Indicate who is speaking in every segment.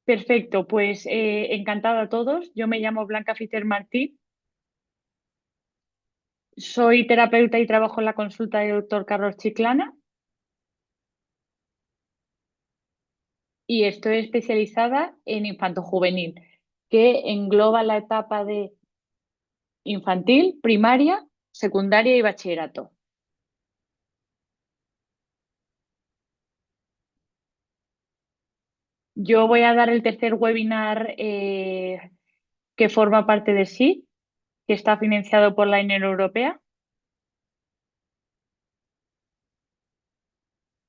Speaker 1: Perfecto, pues encantada a todos. Yo me llamo Blanca Fiter Martí, soy terapeuta y trabajo en la consulta del doctor Carlos Chiclana y estoy especializada en infantojuvenil, que engloba la etapa de infantil, primaria, secundaria y bachillerato. Yo voy a dar el tercer webinar que forma parte de SI, que está financiado por la Unión Europea.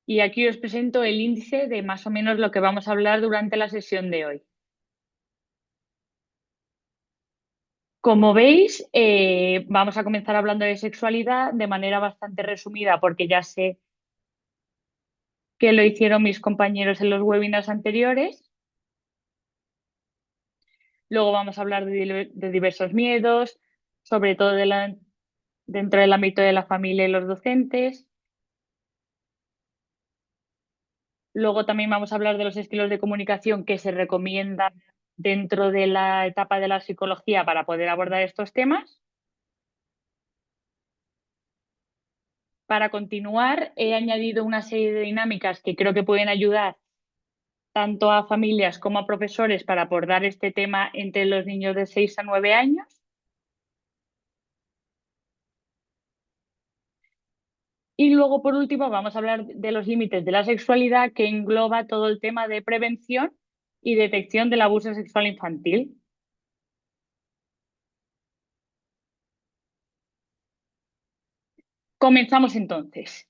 Speaker 1: Y aquí os presento el índice de más o menos lo que vamos a hablar durante la sesión de hoy. Como veis, vamos a comenzar hablando de sexualidad de manera bastante resumida porque ya sé que lo hicieron mis compañeros en los webinars anteriores. Luego vamos a hablar de diversos miedos, sobre todo dentro del ámbito de la familia y los docentes. Luego también vamos a hablar de los estilos de comunicación que se recomiendan dentro de la etapa de la psicología para poder abordar estos temas. Para continuar, he añadido una serie de dinámicas que creo que pueden ayudar tanto a familias como a profesores para abordar este tema entre los niños de 6 a 9 años. Y luego, por último, vamos a hablar de los límites de la sexualidad, que engloba todo el tema de prevención y detección del abuso sexual infantil. Comenzamos entonces.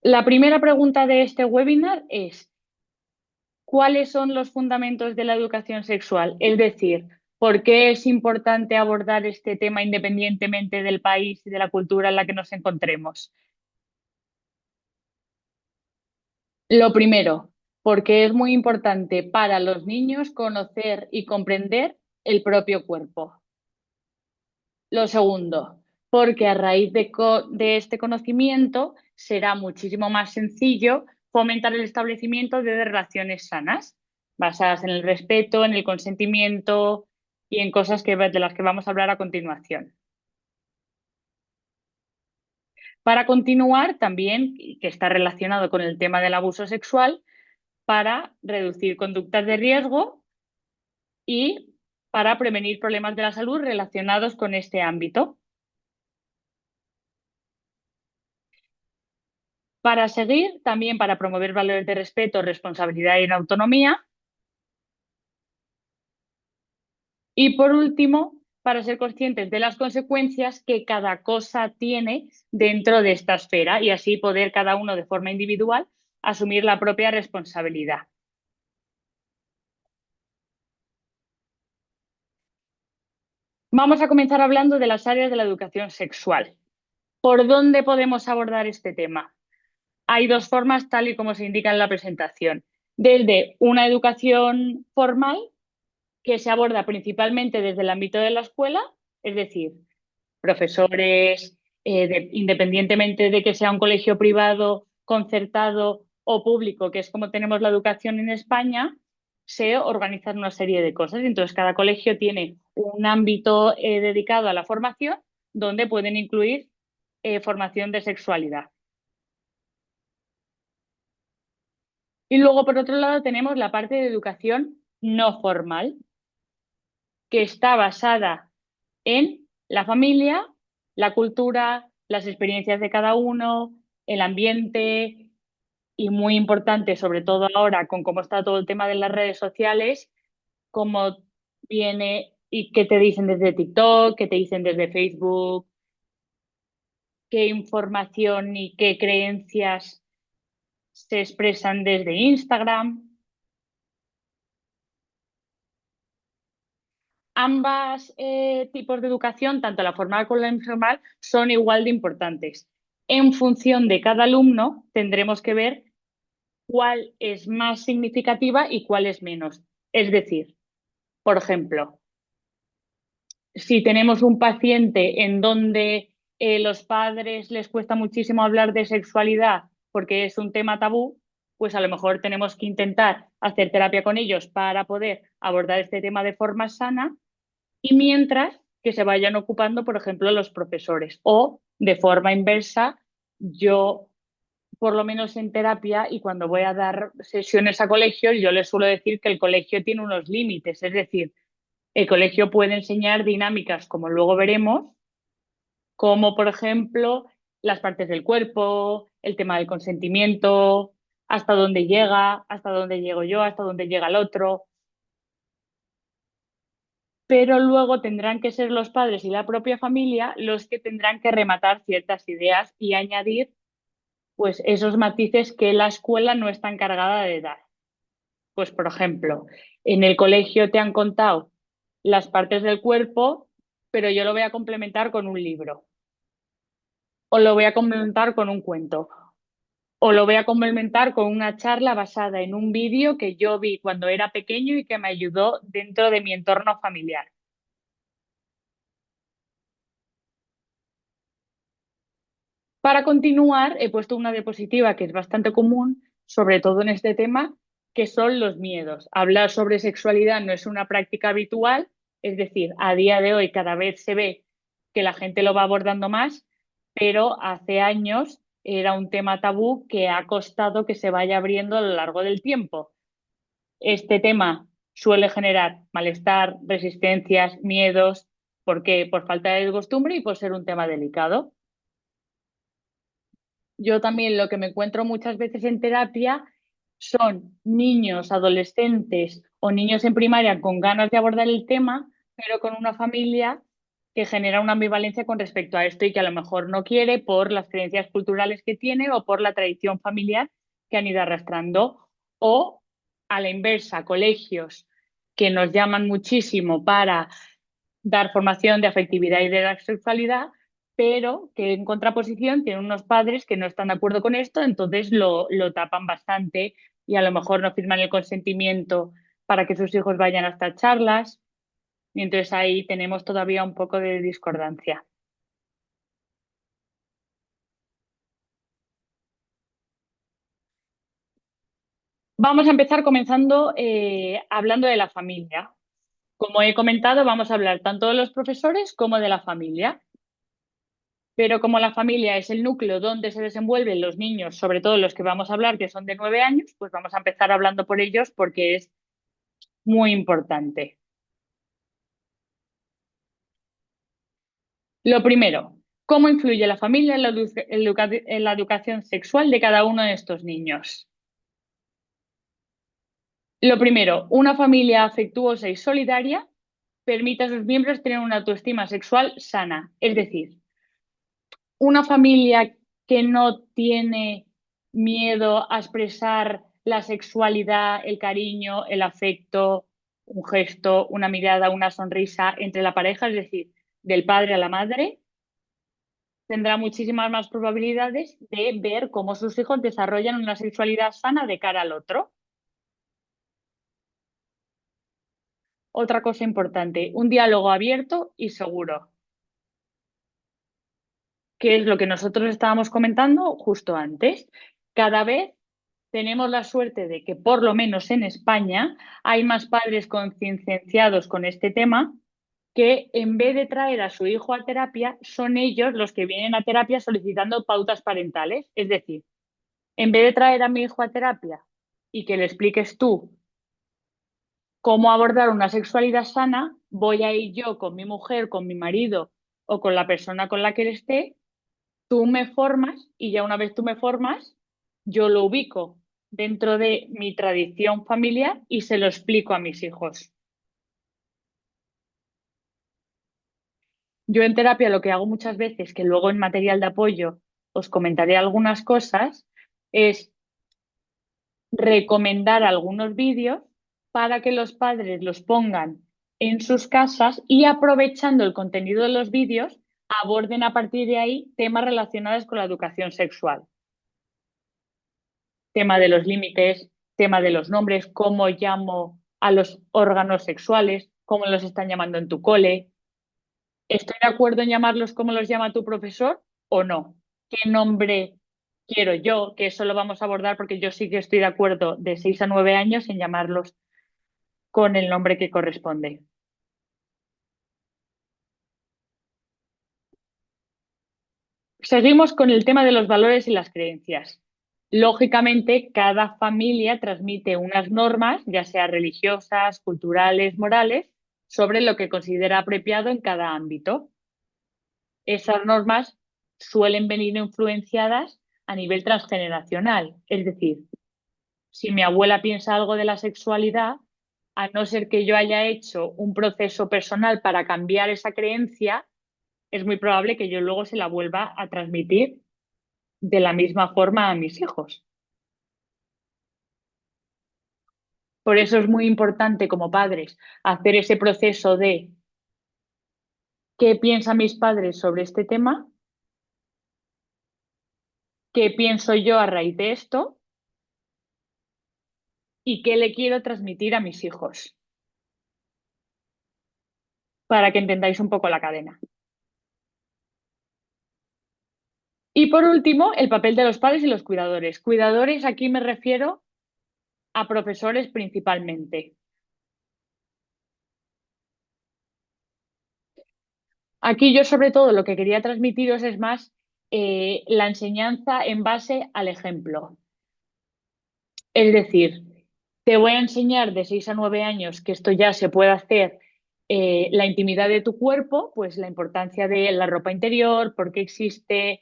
Speaker 1: La primera pregunta de este webinar es: ¿cuáles son los fundamentos de la educación sexual? Es decir, ¿por qué es importante abordar este tema independientemente del país y de la cultura en la que nos encontremos? Lo primero, porque es muy importante para los niños conocer y comprender el propio cuerpo. Lo segundo, porque a raíz de este conocimiento será muchísimo más sencillo fomentar el establecimiento de relaciones sanas, basadas en el respeto, en el consentimiento y en cosas de las que vamos a hablar a continuación. Para continuar, también, que está relacionado con el tema del abuso sexual, para reducir conductas de riesgo y para prevenir problemas de la salud relacionados con este ámbito. Para seguir, también para promover valores de respeto, responsabilidad y autonomía. Y por último, para ser conscientes de las consecuencias que cada cosa tiene dentro de esta esfera y así poder cada uno de forma individual asumir la propia responsabilidad. Vamos a comenzar hablando de las áreas de la educación sexual. ¿Por dónde podemos abordar este tema? Hay dos formas, tal y como se indica en la presentación. Desde una educación formal, que se aborda principalmente desde el ámbito de la escuela, es decir, profesores, independientemente de que sea un colegio privado, concertado o público, que es como tenemos la educación en España, se organizan una serie de cosas. Entonces, cada colegio tiene un ámbito dedicado a la formación donde pueden incluir formación de sexualidad. Y luego, por otro lado, tenemos la parte de educación no formal, que está basada en la familia, la cultura, las experiencias de cada uno, el ambiente y muy importante, sobre todo ahora con cómo está todo el tema de las redes sociales, cómo viene y qué te dicen desde TikTok, qué te dicen desde Facebook, qué información y qué creencias se expresan desde Instagram. Ambas tipos de educación, tanto la formal como la informal, son igual de importantes. En función de cada alumno, tendremos que ver cuál es más significativa y cuál es menos. Es decir, por ejemplo, si tenemos un paciente en donde los padres les cuesta muchísimo hablar de sexualidad porque es un tema tabú, pues a lo mejor tenemos que intentar hacer terapia con ellos para poder abordar este tema de forma sana y mientras que se vayan ocupando, por ejemplo, los profesores o de forma inversa, yo por lo menos en terapia y cuando voy a dar sesiones a colegios, yo les suelo decir que el colegio tiene unos límites, es decir, el colegio puede enseñar dinámicas, como luego veremos, como por ejemplo las partes del cuerpo, el tema del consentimiento, hasta dónde llega, hasta dónde llego yo, hasta dónde llega el otro, pero luego tendrán que ser los padres y la propia familia los que tendrán que rematar ciertas ideas y añadir pues esos matices que la escuela no está encargada de dar. Pues por ejemplo, en el colegio te han contado las partes del cuerpo, pero yo lo voy a complementar con un libro o lo voy a complementar con un cuento o lo voy a complementar con una charla basada en un vídeo que yo vi cuando era pequeño y que me ayudó dentro de mi entorno familiar. Para continuar, he puesto una diapositiva que es bastante común, sobre todo en este tema, que son los miedos. Hablar sobre sexualidad no es una práctica habitual, es decir, a día de hoy cada vez se ve que la gente lo va abordando más, pero hace años era un tema tabú que ha costado que se vaya abriendo a lo largo del tiempo. Este tema suele generar malestar, resistencias, miedos, porque por falta de costumbre y por ser un tema delicado. Yo también lo que me encuentro muchas veces en terapia son niños, adolescentes o niños en primaria con ganas de abordar el tema, pero con una familia que genera una ambivalencia con respecto a esto y que a lo mejor no quiere por las creencias culturales que tiene o por la tradición familiar que han ido arrastrando. O a la inversa, colegios que nos llaman muchísimo para dar formación de afectividad y de la sexualidad, pero que en contraposición tienen unos padres que no están de acuerdo con esto, entonces lo tapan bastante y a lo mejor no firman el consentimiento para que sus hijos vayan a estas charlas, y entonces ahí tenemos todavía un poco de discordancia. Vamos a empezar comenzando hablando de la familia. Como he comentado, vamos a hablar tanto de los profesores como de la familia. Pero como la familia es el núcleo donde se desenvuelven los niños, sobre todo los que vamos a hablar, que son de 9 años, pues vamos a empezar hablando por ellos porque es muy importante. Lo primero, ¿cómo influye la familia en en la educación sexual de cada uno de estos niños? Lo primero, una familia afectuosa y solidaria permite a sus miembros tener una autoestima sexual sana, es decir, una familia que no tiene miedo a expresar la sexualidad, el cariño, el afecto, un gesto, una mirada, una sonrisa entre la pareja, es decir, del padre a la madre, tendrá muchísimas más probabilidades de ver cómo sus hijos desarrollan una sexualidad sana de cara al otro. Otra cosa importante, un diálogo abierto y seguro, que es lo que nosotros estábamos comentando justo antes. Cada vez tenemos la suerte de que, por lo menos en España, hay más padres concienciados con este tema que en vez de traer a su hijo a terapia, son ellos los que vienen a terapia solicitando pautas parentales. Es decir, en vez de traer a mi hijo a terapia y que le expliques tú cómo abordar una sexualidad sana, voy a ir yo con mi mujer, con mi marido o con la persona con la que él esté, tú me formas y ya una vez tú me formas, yo lo ubico dentro de mi tradición familiar y se lo explico a mis hijos. Yo en terapia lo que hago muchas veces, que luego en material de apoyo os comentaré algunas cosas, es recomendar algunos vídeos para que los padres los pongan en sus casas y aprovechando el contenido de los vídeos, aborden a partir de ahí temas relacionados con la educación sexual. Tema de los límites, tema de los nombres, cómo llamo a los órganos sexuales, cómo los están llamando en tu cole. ¿Estoy de acuerdo en llamarlos como los llama tu profesor o no? ¿Qué nombre quiero yo que eso lo vamos a abordar porque yo sí que estoy de acuerdo de 6 a 9 años en llamarlos con el nombre que corresponde. Seguimos con el tema de los valores y las creencias. Lógicamente, cada familia transmite unas normas, ya sea religiosas, culturales, morales, sobre lo que considera apropiado en cada ámbito. Esas normas suelen venir influenciadas a nivel transgeneracional. Es decir, si mi abuela piensa algo de la sexualidad, a no ser que yo haya hecho un proceso personal para cambiar esa creencia, es muy probable que yo luego se la vuelva a transmitir de la misma forma a mis hijos. Por eso es muy importante como padres hacer ese proceso de qué piensan mis padres sobre este tema, qué pienso yo a raíz de esto y qué le quiero transmitir a mis hijos, para que entendáis un poco la cadena. Y por último, el papel de los padres y los cuidadores. Cuidadores, aquí me refiero a profesores principalmente. Aquí yo sobre todo lo que quería transmitiros es más la enseñanza en base al ejemplo. Es decir, te voy a enseñar de 6 a 9 años que esto ya se puede hacer, la intimidad de tu cuerpo, pues la importancia de la ropa interior, por qué existe,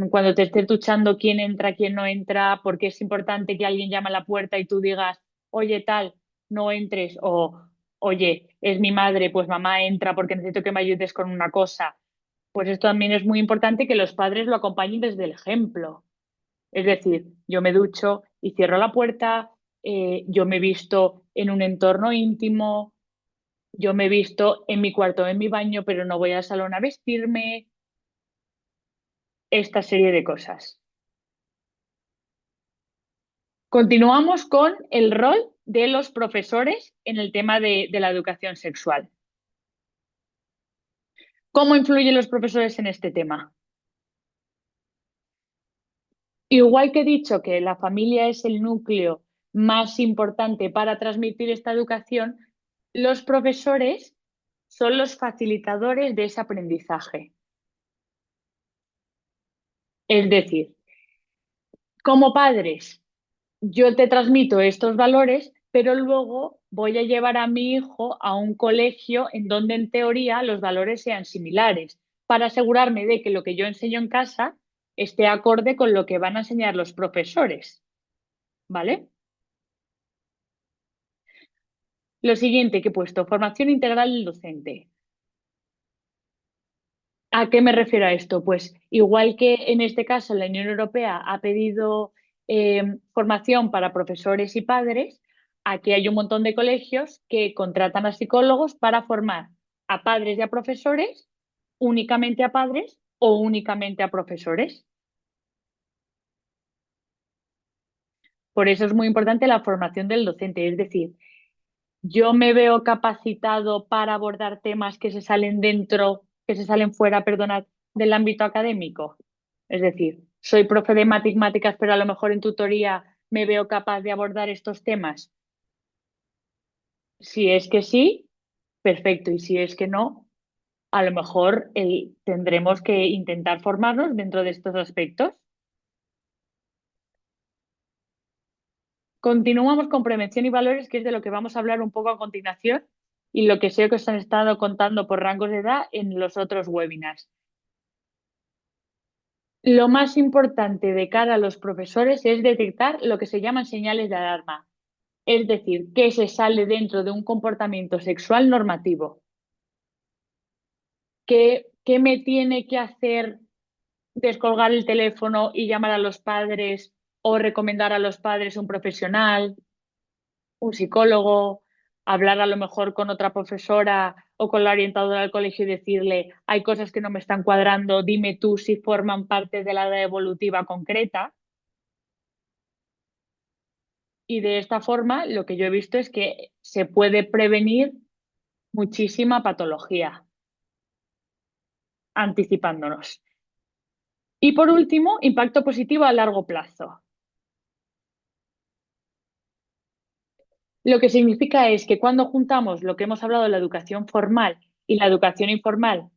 Speaker 1: cuando te estés duchando, quién entra, quién no entra, por qué es importante que alguien llame a la puerta y tú digas, oye, tal, no entres, o oye, es mi madre, pues mamá entra porque necesito que me ayudes con una cosa. Pues esto también es muy importante que los padres lo acompañen desde el ejemplo. Es decir, yo me ducho y cierro la puerta, yo me visto en un entorno íntimo, yo me visto en mi cuarto o en mi baño, pero no voy al salón a vestirme, esta serie de cosas. Continuamos con el rol de los profesores en el tema de la educación sexual. ¿Cómo influyen los profesores en este tema? Igual que he dicho que la familia es el núcleo más importante para transmitir esta educación, los profesores son los facilitadores de ese aprendizaje. Es decir, como padres, yo te transmito estos valores, pero luego voy a llevar a mi hijo a un colegio en donde en teoría los valores sean similares, para asegurarme de que lo que yo enseño en casa esté acorde con lo que van a enseñar los profesores. ¿Vale? Lo siguiente que he puesto, formación integral del docente. ¿A qué me refiero a esto? Pues igual que en este caso la Unión Europea ha pedido formación para profesores y padres, aquí hay un montón de colegios que contratan a psicólogos para formar a padres y a profesores, únicamente a padres o únicamente a profesores. Por eso es muy importante la formación del docente, es decir, yo me veo capacitado para abordar temas que se salen fuera, perdonad, del ámbito académico. Es decir, soy profe de matemáticas, pero a lo mejor en tutoría me veo capaz de abordar estos temas. Si es que sí, perfecto. Y si es que no, a lo mejor tendremos que intentar formarnos dentro de estos aspectos. Continuamos con prevención y valores, que es de lo que vamos a hablar un poco a continuación y lo que sé que os han estado contando por rangos de edad en los otros webinars. Lo más importante de cara a los profesores es detectar lo que se llaman señales de alarma, es decir, que se sale dentro de un comportamiento sexual normativo. ¿Qué me tiene que hacer descolgar el teléfono y llamar a los padres o recomendar a los padres un profesional, un psicólogo, hablar a lo mejor con otra profesora o con la orientadora del colegio y decirle, hay cosas que no me están cuadrando, dime tú si forman parte de la edad evolutiva concreta? Y de esta forma, lo que yo he visto es que se puede prevenir muchísima patología anticipándonos. Y por último, impacto positivo a largo plazo. Lo que significa es que cuando juntamos lo que hemos hablado de la educación formal y la educación informal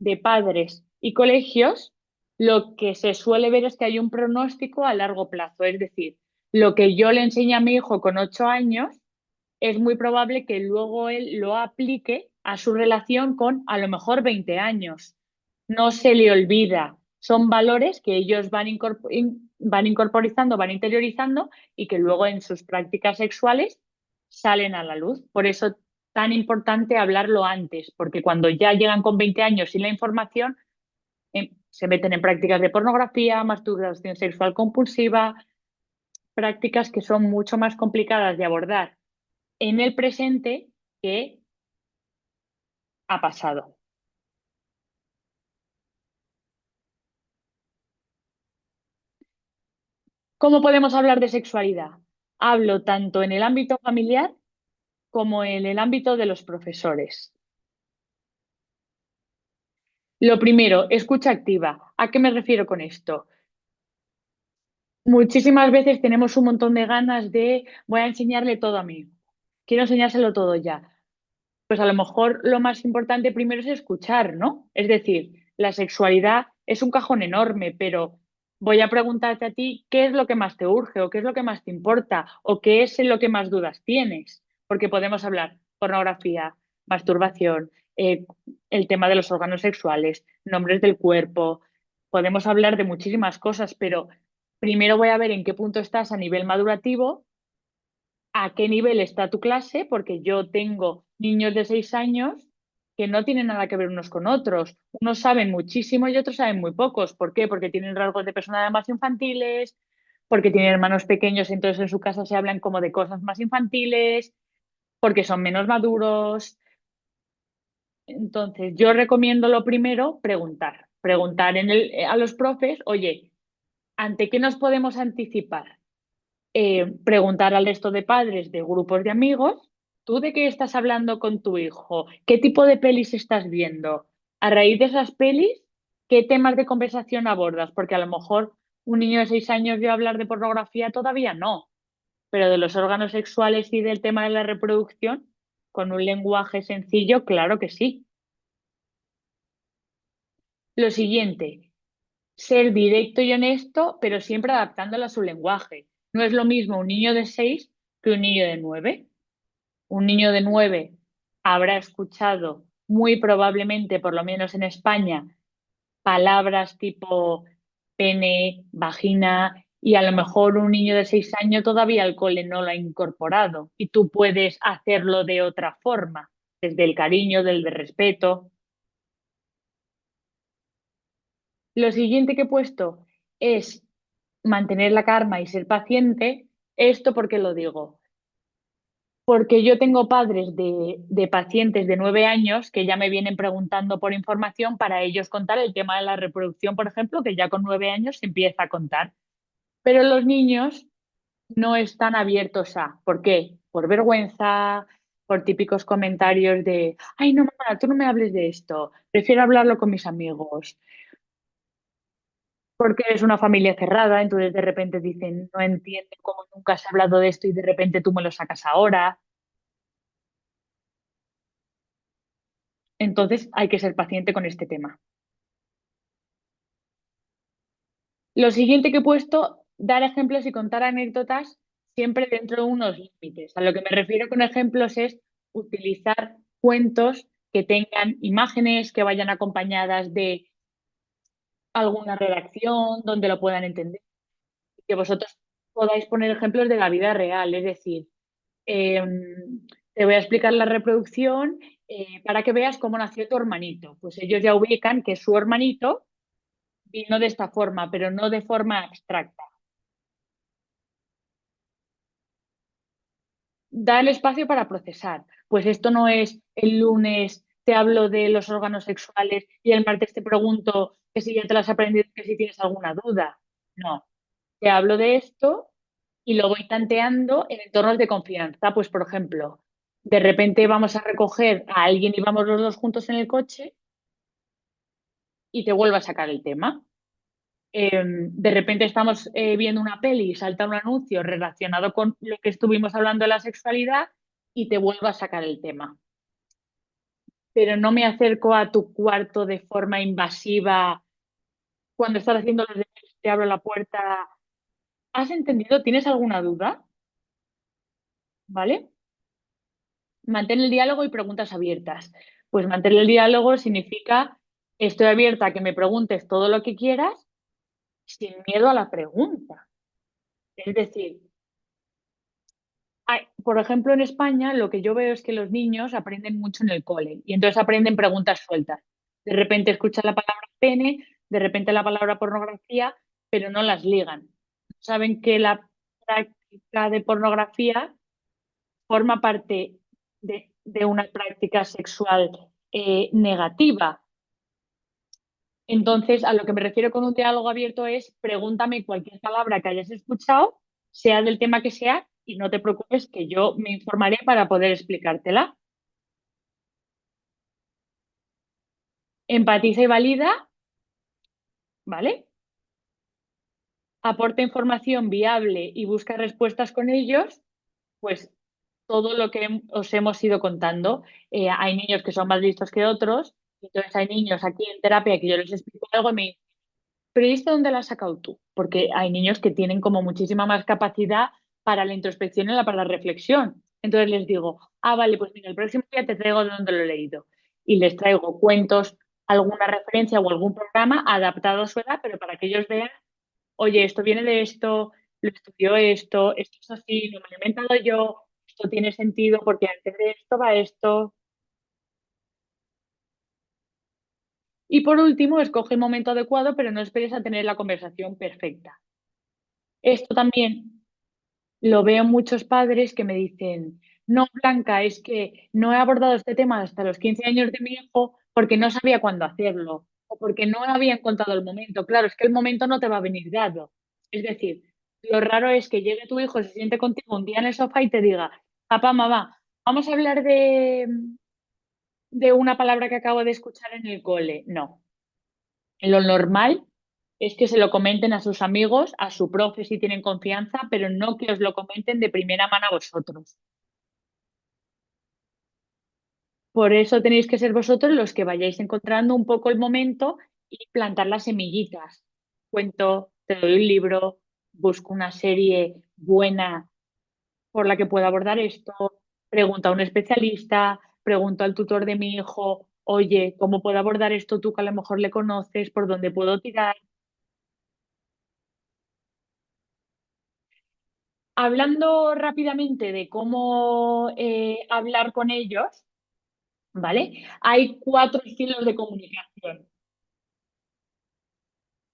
Speaker 1: de padres y colegios, lo que se suele ver es que hay un pronóstico a largo plazo. Es decir, lo que yo le enseño a mi hijo con 8 años, es muy probable que luego él lo aplique a su relación con a lo mejor 20 años. No se le olvida. Son valores que ellos van incorporizando, van interiorizando y que luego en sus prácticas sexuales salen a la luz. Por eso tan importante hablarlo antes, porque cuando ya llegan con 20 años sin la información, se meten en prácticas de pornografía, masturbación sexual compulsiva, prácticas que son mucho más complicadas de abordar en el presente que ha pasado. ¿Cómo podemos hablar de sexualidad? Hablo tanto en el ámbito familiar como en el ámbito de los profesores. Lo primero, escucha activa. ¿A qué me refiero con esto? Muchísimas veces tenemos un montón de ganas de voy a enseñarle todo a mí. Quiero enseñárselo todo ya. Pues a lo mejor lo más importante primero es escuchar, ¿no? Es decir, la sexualidad es un cajón enorme, pero voy a preguntarte a ti qué es lo que más te urge o qué es lo que más te importa o qué es en lo que más dudas tienes, porque podemos hablar pornografía, masturbación, el tema de los órganos sexuales, nombres del cuerpo, podemos hablar de muchísimas cosas, pero primero voy a ver en qué punto estás a nivel madurativo, a qué nivel está tu clase, porque yo tengo niños de 6 años que no tienen nada que ver unos con otros. Unos saben muchísimo y otros saben muy pocos. ¿Por qué? Porque tienen rasgos de personalidad más infantiles, porque tienen hermanos pequeños, entonces en su casa se hablan como de cosas más infantiles, porque son menos maduros. Entonces, yo recomiendo lo primero, preguntar. Preguntar a los profes, oye, ¿ante qué nos podemos anticipar? Preguntar al resto de padres de grupos de amigos, ¿tú de qué estás hablando con tu hijo? ¿Qué tipo de pelis estás viendo? A raíz de esas pelis, ¿qué temas de conversación abordas? Porque a lo mejor un niño de 6 años vio hablar de pornografía, todavía no, pero de los órganos sexuales y del tema de la reproducción, con un lenguaje sencillo, claro que sí. Lo siguiente, ser directo y honesto, pero siempre adaptándolo a su lenguaje. No es lo mismo un niño de 6 que un niño de 9. Un niño de 9 habrá escuchado muy probablemente, por lo menos en España, palabras tipo pene, vagina, y a lo mejor un niño de 6 años todavía el cole no lo ha incorporado y tú puedes hacerlo de otra forma, desde el cariño, del respeto. Lo siguiente que he puesto es mantener la calma y ser paciente. ¿Esto por qué lo digo? Porque yo tengo padres de pacientes de 9 años que ya me vienen preguntando por información para ellos contar el tema de la reproducción, por ejemplo, que ya con 9 años se empieza a contar. Pero los niños no están abiertos a. ¿Por qué? Por vergüenza, por típicos comentarios de, ay, no, mamá, tú no me hables de esto, prefiero hablarlo con mis amigos. Porque es una familia cerrada, entonces de repente dicen, no entienden cómo nunca se ha hablado de esto y de repente tú me lo sacas ahora. Entonces hay que ser paciente con este tema. Lo siguiente que he puesto, dar ejemplos y contar anécdotas siempre dentro de unos límites. A lo que me refiero con ejemplos es utilizar cuentos que tengan imágenes, que vayan acompañadas de alguna redacción donde lo puedan entender, y que vosotros podáis poner ejemplos de la vida real. Es decir, eh, te voy a explicar la reproducción para que veas cómo nació tu hermanito. Pues ellos ya ubican que su hermanito vino de esta forma, pero no de forma abstracta. Da el espacio para procesar. Pues esto no es el lunes te hablo de los órganos sexuales y el martes te pregunto que si ya te lo has aprendido, que si tienes alguna duda. No, te hablo de esto y lo voy tanteando en entornos de confianza. Pues, por ejemplo, de repente vamos a recoger a alguien y vamos los dos juntos en el coche y te vuelvo a sacar el tema. De repente estamos viendo una peli y salta un anuncio relacionado con lo que estuvimos hablando de la sexualidad y te vuelvo a sacar el tema. Pero no me acerco a tu cuarto de forma invasiva cuando estás haciendo los deberes, te abro la puerta. ¿Has entendido? ¿Tienes alguna duda? ¿Vale? Mantén el diálogo y preguntas abiertas. Pues mantener el diálogo significa estoy abierta a que me preguntes todo lo que quieras sin miedo a la pregunta. Es decir, por ejemplo, en España lo que yo veo es que los niños aprenden mucho en el cole y entonces aprenden preguntas sueltas. De repente escuchan la palabra pene, de repente la palabra pornografía, pero no las ligan. Saben que la práctica de pornografía forma parte de una práctica sexual negativa. Entonces, a lo que me refiero con un diálogo abierto es pregúntame cualquier palabra que hayas escuchado, sea del tema que sea, y no te preocupes que yo me informaré para poder explicártela. Empatiza y valida, ¿vale? Aporta información viable y busca respuestas con ellos, pues todo lo que os hemos ido contando. Hay niños que son más listos que otros, entonces hay niños aquí en terapia que yo les explico algo y me dicen, pero ¿y esto dónde lo has sacado tú? Porque hay niños que tienen como muchísima más capacidad para la introspección y para la reflexión. Entonces les digo, ah, vale, pues mira, el próximo día te traigo de donde lo he leído. Y les traigo cuentos, alguna referencia o algún programa adaptado a su edad, pero para que ellos vean, oye, esto viene de esto, lo estudió esto es así, no me lo he inventado yo, esto tiene sentido porque antes de esto va esto. Y por último, escoge el momento adecuado, pero no esperes a tener la conversación perfecta. Esto también lo veo en muchos padres que me dicen, no, Blanca, es que no he abordado este tema hasta los 15 años de mi hijo porque no sabía cuándo hacerlo o porque no había encontrado el momento. Claro, es que el momento no te va a venir dado. Es decir, lo raro es que llegue tu hijo, se siente contigo un día en el sofá y te diga, papá, mamá, vamos a hablar de una palabra que acabo de escuchar en el cole. No, lo normal es que se lo comenten a sus amigos, a su profe si tienen confianza, pero no que os lo comenten de primera mano a vosotros. Por eso tenéis que ser vosotros los que vayáis encontrando un poco el momento y plantar las semillitas. Cuento, te doy un libro, busco una serie buena por la que pueda abordar esto, pregunto a un especialista, pregunto al tutor de mi hijo, oye, ¿cómo puedo abordar esto tú que a lo mejor le conoces? ¿Por dónde puedo tirar? Hablando rápidamente de cómo hablar con ellos, ¿vale? Hay 4 estilos de comunicación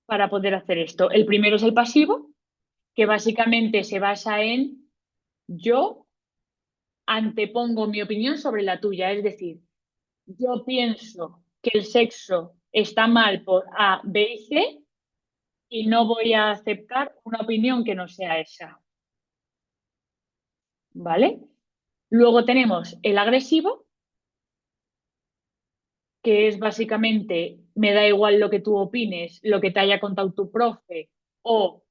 Speaker 1: para poder hacer esto. El primero es el pasivo, que básicamente se basa en yo antepongo mi opinión sobre la tuya, es decir, yo pienso que el sexo está mal por A, B y C y no voy a aceptar una opinión que no sea esa, ¿vale? Luego tenemos el agresivo, que es básicamente, me da igual lo que tú opines, lo que te haya contado tu profe o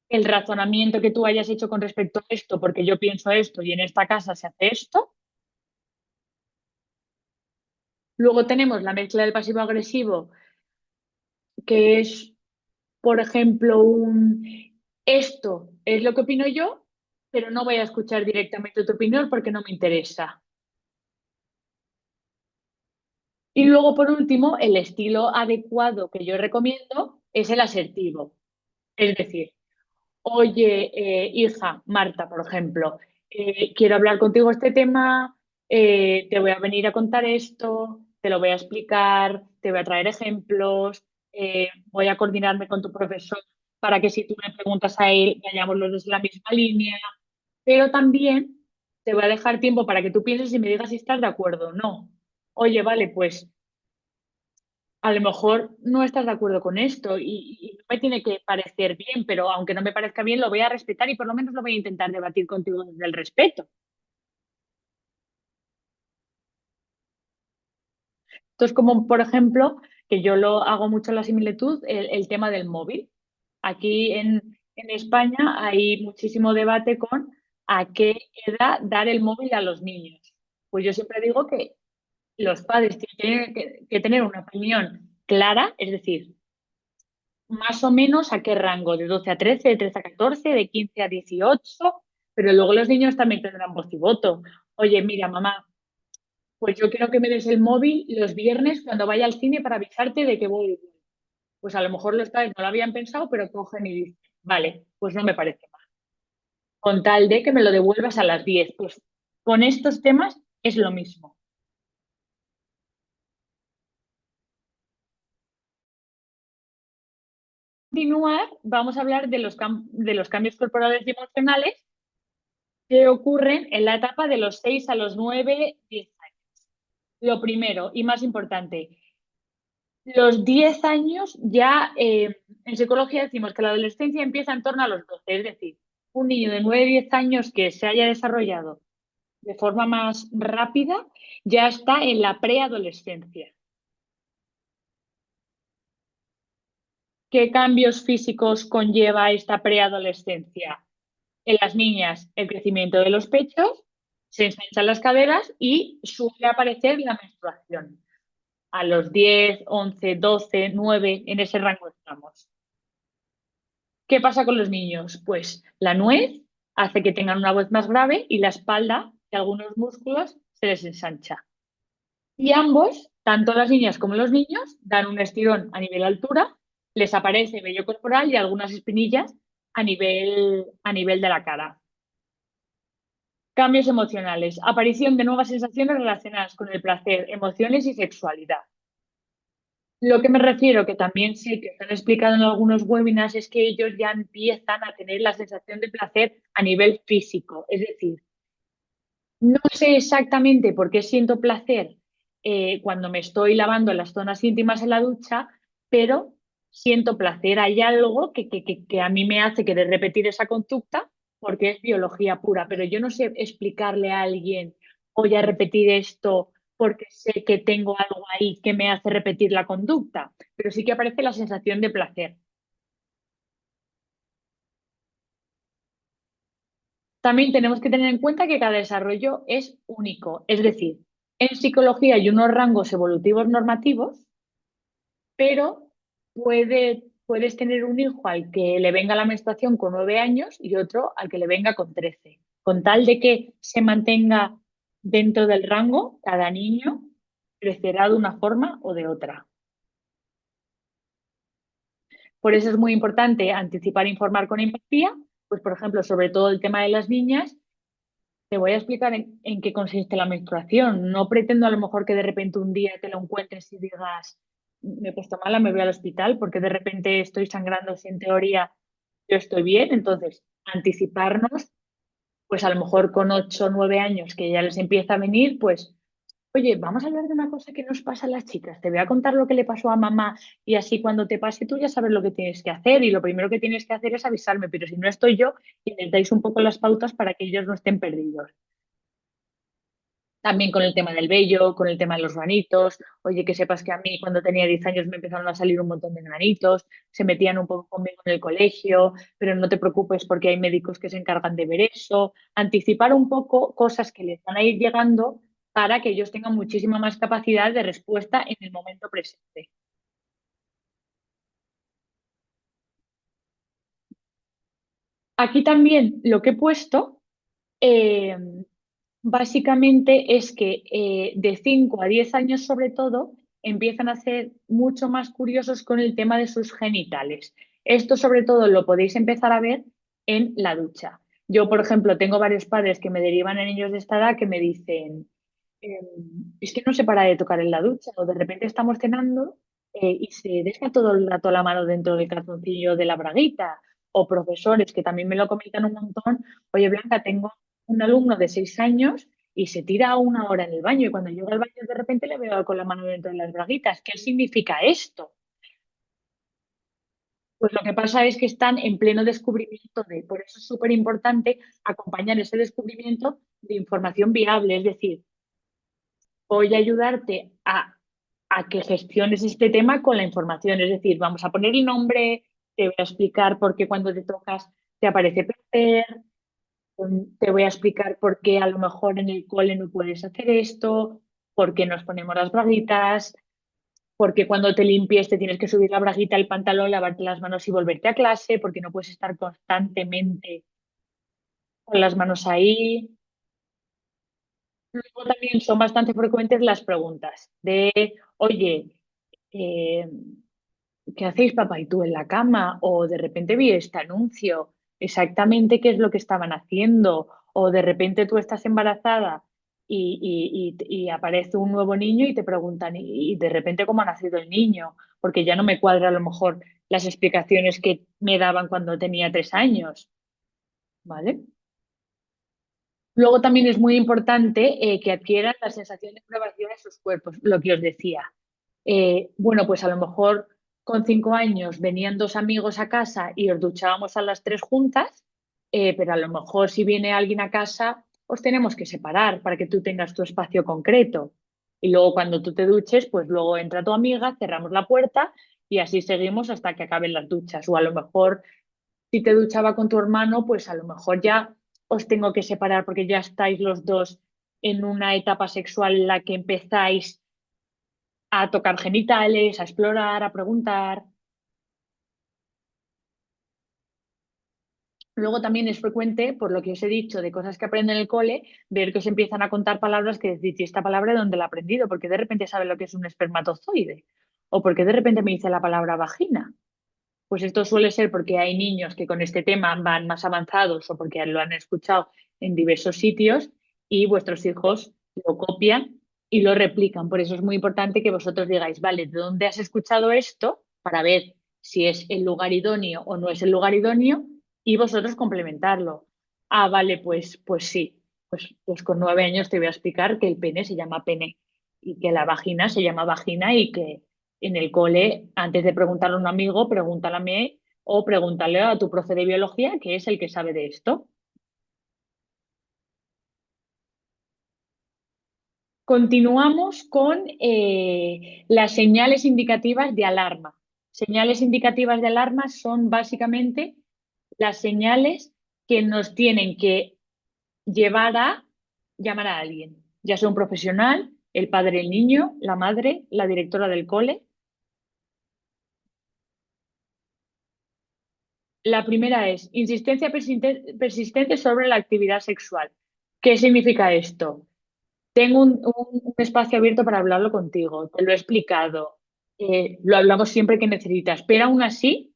Speaker 1: el razonamiento que tú hayas hecho con respecto a esto, porque yo pienso esto y en esta casa se hace esto. Luego tenemos la mezcla del pasivo-agresivo, que es, por ejemplo, esto es lo que opino yo, pero no voy a escuchar directamente tu opinión porque no me interesa. Y luego, por último, el estilo adecuado que yo recomiendo es el asertivo. Es decir, oye, hija, Marta, por ejemplo, quiero hablar contigo este tema, te voy a venir a contar esto, te lo voy a explicar, te voy a traer ejemplos, voy a coordinarme con tu profesor para que si tú me preguntas a él, vayamos los dos en la misma línea, pero también te voy a dejar tiempo para que tú pienses y me digas si estás de acuerdo o no. Oye, vale, pues a lo mejor no estás de acuerdo con esto y no me tiene que parecer bien, pero aunque no me parezca bien, lo voy a respetar y por lo menos lo voy a intentar debatir contigo desde el respeto. Entonces, como por ejemplo, que yo lo hago mucho la similitud, el tema del móvil. Aquí en España hay muchísimo debate con a qué edad dar el móvil a los niños. Pues yo siempre digo que los padres tienen que tener una opinión clara, es decir, más o menos a qué rango, de 12 a 13, de 13 a 14, de 15 a 18, pero luego los niños también tendrán voz y voto. Oye, mira, mamá, pues yo quiero que me des el móvil los viernes cuando vaya al cine para avisarte de que voy. Pues a lo mejor los padres no lo habían pensado, pero cogen y dicen, vale, pues no me parece mal. Con tal de que me lo devuelvas a las 10. Pues con estos temas es lo mismo. Continuar, vamos a hablar de de los cambios corporales y emocionales que ocurren en la etapa de los 6 a los 9, 10 años. Lo primero y más importante, los 10 años ya en psicología decimos que la adolescencia empieza en torno a los 12, es decir, un niño de 9, 10 años que se haya desarrollado de forma más rápida ya está en la preadolescencia. ¿Qué cambios físicos conlleva esta preadolescencia? En las niñas, el crecimiento de los pechos, se ensanchan las caderas y suele aparecer la menstruación. A los 10, 11, 12, 9, en ese rango estamos. ¿Qué pasa con los niños? Pues la nuez hace que tengan una voz más grave y la espalda y algunos músculos se les ensancha. Y ambos, tanto las niñas como los niños, dan un estirón a nivel altura, les aparece vello corporal y algunas espinillas a nivel de la cara. Cambios emocionales. Aparición de nuevas sensaciones relacionadas con el placer, emociones y sexualidad. Lo que me refiero, que también sé que están explicado en algunos webinars, es que ellos ya empiezan a tener la sensación de placer a nivel físico. Es decir, no sé exactamente por qué siento placer cuando me estoy lavando las zonas íntimas en la ducha, pero siento placer. Hay algo que a mí me hace querer repetir esa conducta porque es biología pura, pero yo no sé explicarle a alguien, voy a repetir esto porque sé que tengo algo ahí que me hace repetir la conducta, pero sí que aparece la sensación de placer. También tenemos que tener en cuenta que cada desarrollo es único, es decir, en psicología hay unos rangos evolutivos normativos, pero puedes tener un hijo al que le venga la menstruación con 9 años y otro al que le venga con 13. Con tal de que se mantenga dentro del rango, cada niño crecerá de una forma o de otra. Por eso es muy importante anticipar e informar con empatía, pues por ejemplo, sobre todo el tema de las niñas. Te voy a explicar en qué consiste la menstruación. No pretendo a lo mejor que de repente un día te lo encuentres y digas, me he puesto mala, me voy al hospital porque de repente estoy sangrando si en teoría yo estoy bien. Entonces, anticiparnos, pues a lo mejor con 8 o 9 años que ya les empieza a venir, pues, oye, vamos a hablar de una cosa que nos pasa a las chicas. Te voy a contar lo que le pasó a mamá y así cuando te pase tú ya sabes lo que tienes que hacer y lo primero que tienes que hacer es avisarme, pero si no estoy yo, intentáis un poco las pautas para que ellos no estén perdidos. También con el tema del vello, con el tema de los granitos. Oye, que sepas que a mí cuando tenía 10 años me empezaron a salir un montón de granitos, se metían un poco conmigo en el colegio, pero no te preocupes porque hay médicos que se encargan de ver eso. Anticipar un poco cosas que les van a ir llegando para que ellos tengan muchísima más capacidad de respuesta en el momento presente. Aquí también lo que he puesto eh, básicamente es que de 5 a 10 años sobre todo empiezan a ser mucho más curiosos con el tema de sus genitales. Esto sobre todo lo podéis empezar a ver en la ducha. Yo, por ejemplo, tengo varios padres que me derivan a niños de esta edad que me dicen, eh, es que no se para de tocar en la ducha o de repente estamos cenando y se deja todo el rato la mano dentro del calzoncillo de la braguita. O profesores que también me lo comentan un montón. Oye, Blanca, tengo un alumno de 6 años y se tira 1 hora en el baño y cuando llega al baño de repente le veo con la mano dentro de las braguitas. ¿Qué significa esto? Pues lo que pasa es que están en pleno descubrimiento por eso es súper importante acompañar ese descubrimiento de información viable, es decir, voy a ayudarte a que gestiones este tema con la información. Es decir, vamos a poner el nombre, te voy a explicar por qué cuando te tocas te aparece placer, te voy a explicar por qué a lo mejor en el cole no puedes hacer esto, por qué nos ponemos las braguitas, porque cuando te limpies te tienes que subir la braguita, el pantalón, lavarte las manos y volverte a clase, porque no puedes estar constantemente con las manos ahí. Luego también son bastante frecuentes las preguntas de, oye, eh, ¿qué hacéis papá y tú en la cama? O de repente vi este anuncio, exactamente qué es lo que estaban haciendo. O de repente tú estás embarazada y aparece un nuevo niño y te preguntan, y de repente cómo ha nacido el niño, porque ya no me cuadra a lo mejor las explicaciones que me daban cuando tenía 3 años, ¿vale? Luego también es muy importante que adquieran la sensación de privacidad de sus cuerpos, lo que os decía. Bueno, pues a lo mejor con 5 años venían dos amigos a casa y os duchábamos a las tres juntas, pero a lo mejor si viene alguien a casa, os tenemos que separar para que tú tengas tu espacio concreto. Y luego cuando tú te duches, pues luego entra tu amiga, cerramos la puerta y así seguimos hasta que acaben las duchas. O a lo mejor si te duchaba con tu hermano, pues a lo mejor ya os tengo que separar porque ya estáis los dos en una etapa sexual en la que empezáis a tocar genitales, a explorar, a preguntar. Luego también es frecuente, por lo que os he dicho, de cosas que aprenden en el cole, ver que os empiezan a contar palabras que decís, ¿y esta palabra de dónde la he aprendido? Porque de repente sabe lo que es un espermatozoide. O porque de repente me dice la palabra vagina. Pues esto suele ser porque hay niños que con este tema van más avanzados o porque lo han escuchado en diversos sitios y vuestros hijos lo copian y lo replican. Por eso es muy importante que vosotros digáis, vale, ¿de dónde has escuchado esto? Para ver si es el lugar idóneo o no es el lugar idóneo y vosotros complementarlo. Ah, vale, pues sí. Pues con 9 años te voy a explicar que el pene se llama pene y que la vagina se llama vagina y que en el cole, antes de preguntarle a un amigo, pregúntale a mí o pregúntale a tu profe de biología, que es el que sabe de esto. Continuamos con las señales indicativas de alarma. Señales indicativas de alarma son básicamente las señales que nos tienen que llevar a llamar a alguien, ya sea un profesional, el padre del niño, la madre, la directora del cole. La primera es insistencia persistente sobre la actividad sexual. ¿Qué significa esto? Tengo un espacio abierto para hablarlo contigo, te lo he explicado, lo hablamos siempre que necesitas, pero aún así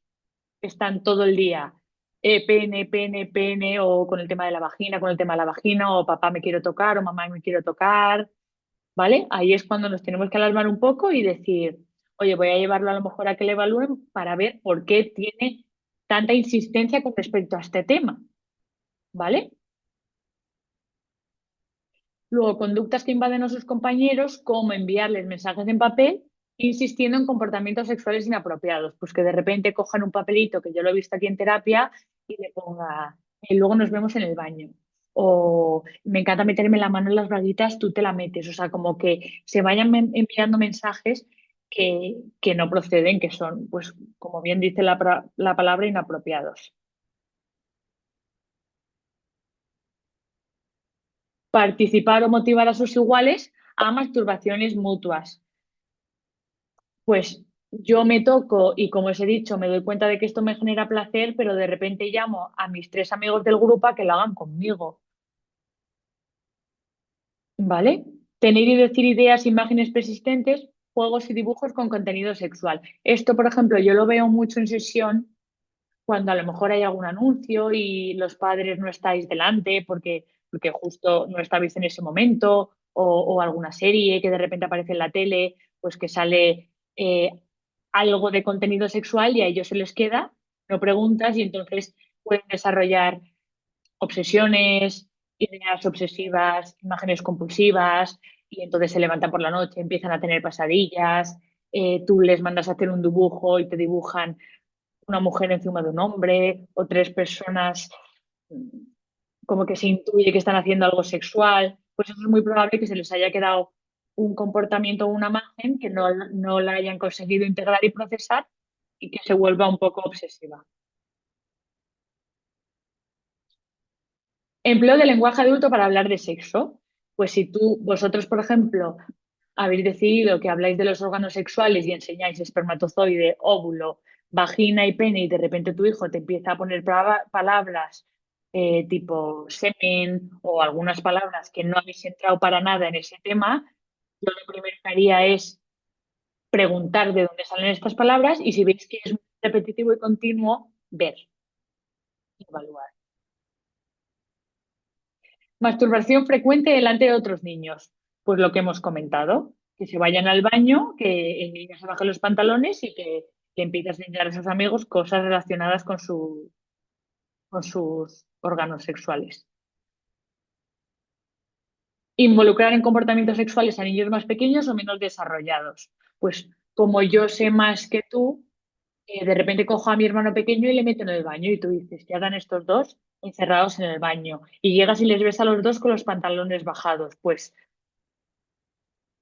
Speaker 1: están todo el día pene, pene, pene, o con el tema de la vagina, con el tema de la vagina, o papá me quiero tocar, o mamá me quiero tocar, ¿vale? Ahí es cuando nos tenemos que alarmar un poco y decir, oye, voy a llevarlo a lo mejor a que le evalúen para ver por qué tiene tanta insistencia con respecto a este tema, ¿vale? Luego, conductas que invaden a sus compañeros, como enviarles mensajes en papel, insistiendo en comportamientos sexuales inapropiados. Pues que de repente cojan un papelito, que yo lo he visto aquí en terapia, y le ponga, luego nos vemos en el baño. O me encanta meterme la mano en las braguitas, tú te la metes. O sea, como que se vayan enviando mensajes que no proceden, que son, pues, como bien dice la palabra, inapropiados. Participar o motivar a sus iguales a masturbaciones mutuas. Pues yo me toco y como os he dicho, me doy cuenta de que esto me genera placer, pero de repente llamo a mis tres amigos del grupo a que lo hagan conmigo, ¿vale? Tener y decir ideas, imágenes persistentes, juegos y dibujos con contenido sexual. Esto, por ejemplo, yo lo veo mucho en sesión cuando a lo mejor hay algún anuncio y los padres no estáis delante porque justo no estabais en ese momento, o alguna serie que de repente aparece en la tele, pues que sale algo de contenido sexual y a ellos se les queda, no preguntas y entonces pueden desarrollar obsesiones, ideas obsesivas, imágenes compulsivas y entonces se levantan por la noche, empiezan a tener pesadillas, tú les mandas a hacer un dibujo y te dibujan una mujer encima de un hombre o tres personas mm, como que se intuye que están haciendo algo sexual, pues eso es muy probable que se les haya quedado un comportamiento o una imagen que no la hayan conseguido integrar y procesar y que se vuelva un poco obsesiva. Empleo del lenguaje adulto para hablar de sexo. Pues si vosotros, por ejemplo, habéis decidido que habláis de los órganos sexuales y enseñáis espermatozoide, óvulo, vagina y pene, y de repente tu hijo te empieza a poner palabras tipo semen o algunas palabras que no habéis entrado para nada en ese tema, yo lo primero que haría es preguntar de dónde salen estas palabras y si veis que es muy repetitivo y continuo, ver, evaluar. Masturbación frecuente delante de otros niños. Pues lo que hemos comentado, que se vayan al baño, que el niño se baje los pantalones y que le empiece a enseñar a sus amigos cosas relacionadas con sus órganos sexuales. Involucrar en comportamientos sexuales a niños más pequeños o menos desarrollados. Pues como yo sé más que tú, de repente cojo a mi hermano pequeño y le meto en el baño y tú dices, ¿qué hagan estos dos encerrados en el baño? Y llegas y les ves a los dos con los pantalones bajados. Pues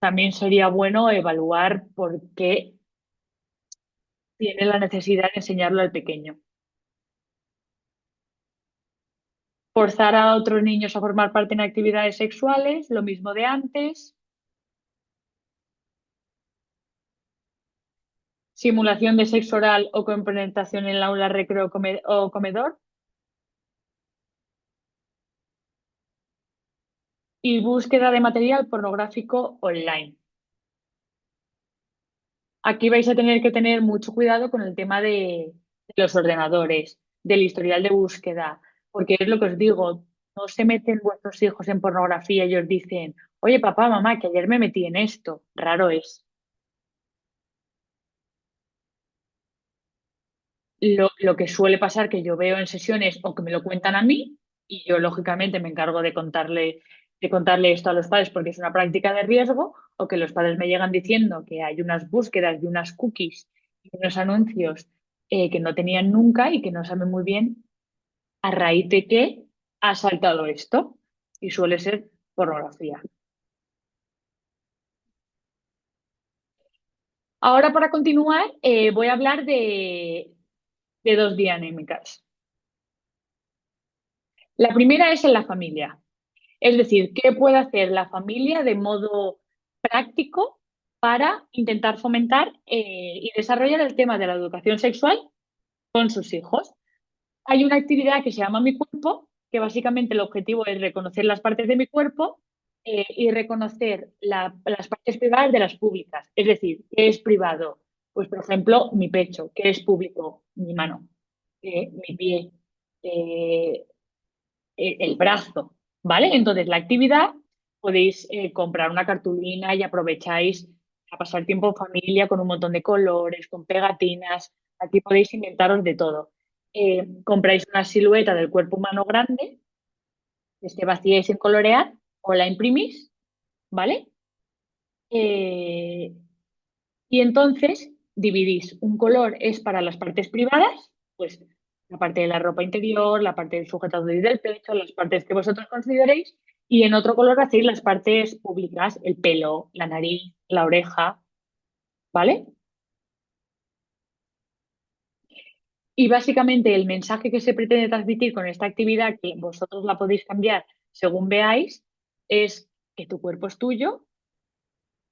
Speaker 1: también sería bueno evaluar por qué tiene la necesidad de enseñarlo al pequeño. Forzar a otros niños a formar parte en actividades sexuales, lo mismo de antes. Simulación de sexo oral o con penetración en el aula, recreo o comedor. Y búsqueda de material pornográfico online. Aquí vais a tener que tener mucho cuidado con el tema de los ordenadores, del historial de búsqueda, porque es lo que os digo, no se meten vuestros hijos en pornografía y os dicen, oye papá, mamá, que ayer me metí en esto. Raro es. Lo que suele pasar que yo veo en sesiones o que me lo cuentan a mí y yo lógicamente me encargo de contarle esto a los padres porque es una práctica de riesgo, o que los padres me llegan diciendo que hay unas búsquedas y unas cookies y unos anuncios que no tenían nunca y que no saben muy bien a raíz de qué ha saltado esto, y suele ser pornografía. Ahora, para continuar, voy a hablar de dos dianémicas. La primera es en la familia. Es decir, ¿qué puede hacer la familia de modo práctico para intentar fomentar y desarrollar el tema de la educación sexual con sus hijos? Hay una actividad que se llama Mi Cuerpo, que básicamente el objetivo es reconocer las partes de mi cuerpo y reconocer las partes privadas de las públicas. Es decir, ¿qué es privado? Pues, por ejemplo, mi pecho. ¿Qué es público? Mi mano, mi pie, eh, el brazo, ¿vale? Entonces, la actividad, podéis comprar una cartulina y aprovecháis a pasar tiempo en familia con un montón de colores, con pegatinas. Aquí podéis inventaros de todo. Compráis una silueta del cuerpo humano grande, que esté vacía y sin colorear, o la imprimís, ¿vale? Eh, y entonces dividís. Un color es para las partes privadas, pues la parte de la ropa interior, la parte del sujetador y del pecho, las partes que vosotros consideréis, y en otro color hacéis las partes públicas, el pelo, la nariz, la oreja, ¿vale? Y básicamente el mensaje que se pretende transmitir con esta actividad, que vosotros la podéis cambiar según veáis, es que tu cuerpo es tuyo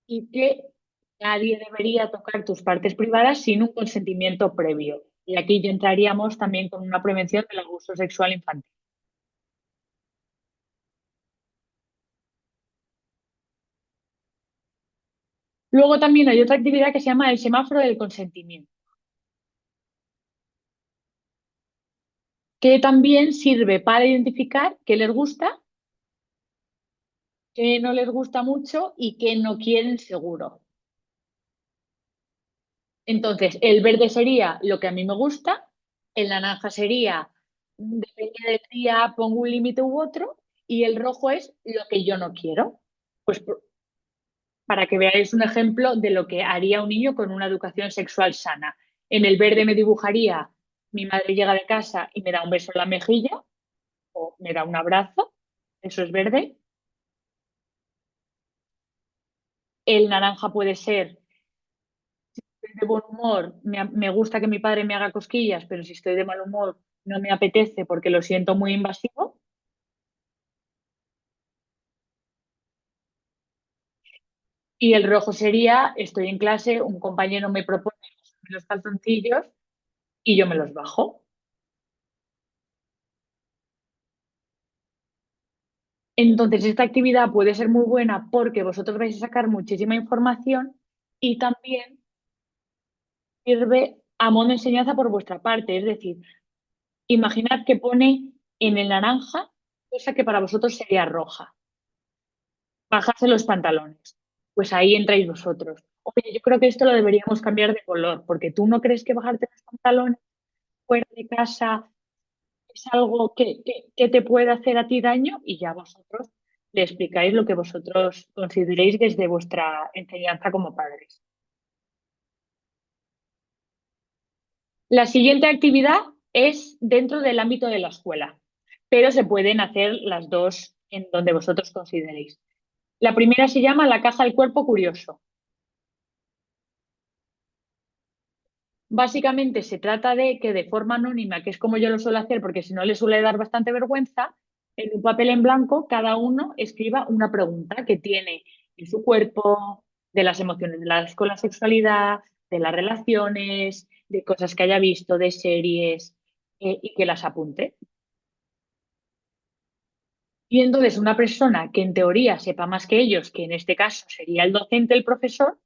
Speaker 1: y que nadie debería tocar tus partes privadas sin un consentimiento previo. Y aquí ya entraríamos también con una prevención del abuso sexual infantil. Luego también hay otra actividad que se llama el semáforo del consentimiento, que también sirve para identificar qué les gusta, qué no les gusta mucho y qué no quieren seguro. Entonces, el verde sería lo que a mí me gusta, el naranja sería, depende del día, pongo un límite u otro, y el rojo es lo que yo no quiero. Pues para que veáis un ejemplo de lo que haría un niño con una educación sexual sana. En el verde me dibujaría, mi madre llega de casa y me da un beso en la mejilla o me da un abrazo, eso es verde. El naranja puede ser, estoy de buen humor, me gusta que mi padre me haga cosquillas, pero si estoy de mal humor, no me apetece porque lo siento muy invasivo. Y el rojo sería, estoy en clase, un compañero me propone los calzoncillos y yo me los bajo. Entonces, esta actividad puede ser muy buena porque vosotros vais a sacar muchísima información y también sirve a modo de enseñanza por vuestra parte. Es decir, imaginad que pone en el naranja cosa que para vosotros sería roja. Bajarse los pantalones. Pues ahí entráis vosotros. Oye, yo creo que esto lo deberíamos cambiar de color, porque tú no crees que bajarte los pantalones fuera de casa es algo que te puede hacer a ti daño y ya vosotros le explicáis lo que vosotros consideréis desde vuestra enseñanza como padres. La siguiente actividad es dentro del ámbito de la escuela, pero se pueden hacer las dos en donde vosotros consideréis. La primera se llama la caja del cuerpo curioso. Básicamente se trata de que de forma anónima, que es como yo lo suelo hacer, porque si no le suele dar bastante vergüenza, en un papel en blanco cada uno escriba una pregunta que tiene en su cuerpo, de las emociones con la sexualidad, de las relaciones, de cosas que haya visto, de series, y que las apunte. Y entonces una persona que en teoría sepa más que ellos, que en este caso sería el docente, el profesor,